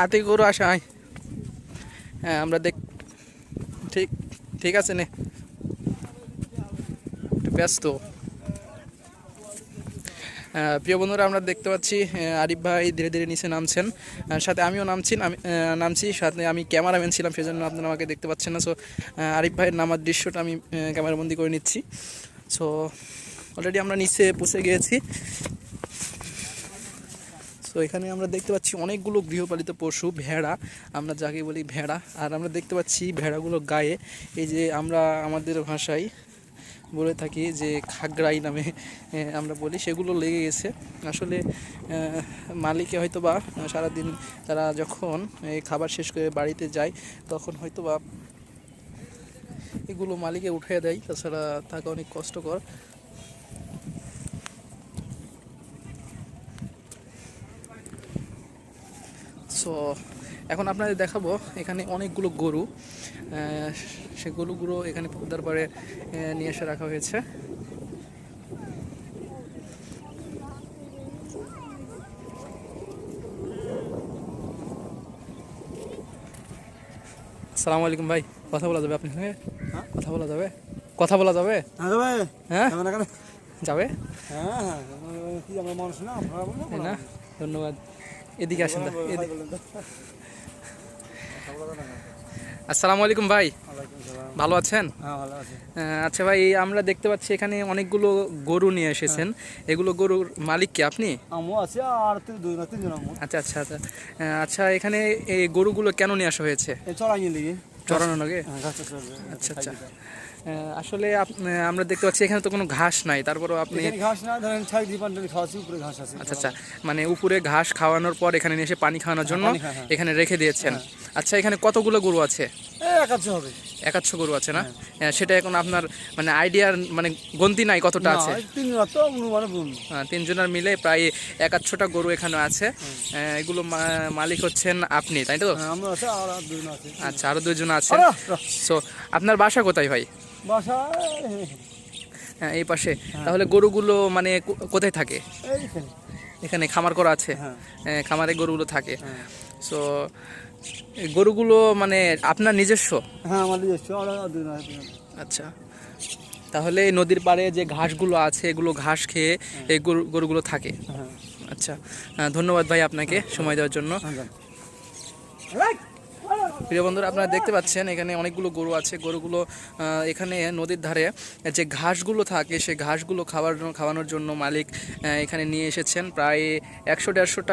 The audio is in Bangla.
আতি গরু আসা আয়। হ্যাঁ আমরা ঠিক ঠিক আছে নে, একটু ব্যস্ত। প্রিয় বন্ধুরা, আমরা দেখতে পাচ্ছি আরিফ ভাই ধীরে ধীরে নিচে নামছেন, সাথে আমিও নামছি, সাথে আমি ক্যামেরাম্যান ছিলাম, সেজন্য আপনারা আমাকে দেখতে পাচ্ছেন না। সো আরিফ ভাইয়ের নামার দৃশ্যটা আমি ক্যামেরাবন্দি করে নিচ্ছি। সো অলরেডি আমরা নিচে পৌঁছে গিয়েছি। সো এখানে আমরা দেখতে পাচ্ছি অনেকগুলো গৃহপালিত পশু, ভেড়া আমরা যাকে বলি ভেড়া। আর আমরা দেখতে পাচ্ছি ভেড়াগুলো গায়ে এই যে আমরা আমাদের ভাষায় বলে থাকি যে খাগড়াই নামে আমরা বলি, সেগুলো লেগে গেছে। আসলে মালিকে হয়তো বা সারাদিন তারা যখন এই খাবার শেষ করে বাড়িতে যায় তখন হয়তো বা এগুলো মালিকে উঠিয়ে দেয়, তাছাড়া থাকা অনেক কষ্টকর। সো এখন আপনাদের দেখাবো এখানে অনেকগুলো গরু, সে গরুগুলো এখানে পদ্মার পাড়ে নিয়ে এসে রাখা হয়েছে। আসসালামু আলাইকুম ভাই, কথা বলা যাবে আপনার সঙ্গে? হ্যাঁ? কথা বলা যাবে? কথা বলা যাবে? হ্যাঁ যাবে না, ধন্যবাদ। এদিকে আসেন। আসসালামু আলাইকুম ভাই, ভালো আছেন? আচ্ছা ভাই, আমরা দেখতে পাচ্ছি এখানে অনেকগুলো গরু নিয়ে এসেছেন, এগুলো গরুর মালিক কি আপনি? আচ্ছা আচ্ছা আচ্ছা। আচ্ছা, এখানে এই গরুগুলো কেন নিয়ে আসা হয়েছে? চড়ানোর লাগে? আচ্ছা আচ্ছা। আসলে আমরা দেখতে পাচ্ছি এখানে তো কোনো ঘাস নাই, তারপরেও আপনি আচ্ছা আচ্ছা, মানে উপরে ঘাস খাওয়ানোর পর এখানে নিয়ে এসে পানি খাওয়ানোর জন্য এখানে রেখে দিয়েছেন। আচ্ছা, এখানে কতগুলো গরু আছে? 100 গরু আছে না? সেটা এখন আপনার মানে আইডিয়ার মানে গন্তি নাই কতটা আছে? 3 জনের মিলে প্রায় 100টা গরু এখানে আছে। এগুলো মালিক হচ্ছেন আপনি, তাই তো? আচ্ছা, আরো 2 জন আছে। সো আপনার বাসা কোথায় ভাই? হ্যাঁ, এই পাশে। তাহলে গরুগুলো মানে কোথায় থাকে? এখানে খামার করা আছে, খামারে গরুগুলো থাকে। সো গরুগুলো মানে আপনার নিজস্ব? হ্যাঁ, আমার নিজস্ব। আচ্ছা, তাহলে নদীর পাড়ে যে ঘাসগুলো আছে এগুলো ঘাস খেয়ে এই গরুগুলো থাকে। আচ্ছা, ধন্যবাদ ভাই আপনাকে সময় দেওয়ার জন্য। প্রিয় বন্ধুরা, আপনারা দেখতে পাচ্ছেন এখানে অনেকগুলো গরু আছে। গরুগুলো এখানে নদীর ধারে যে ঘাসগুলো থাকে সেই ঘাসগুলো খাওয়ানোর জন্য মালিক এখানে নিয়ে এসেছেন। প্রায় 100-150টা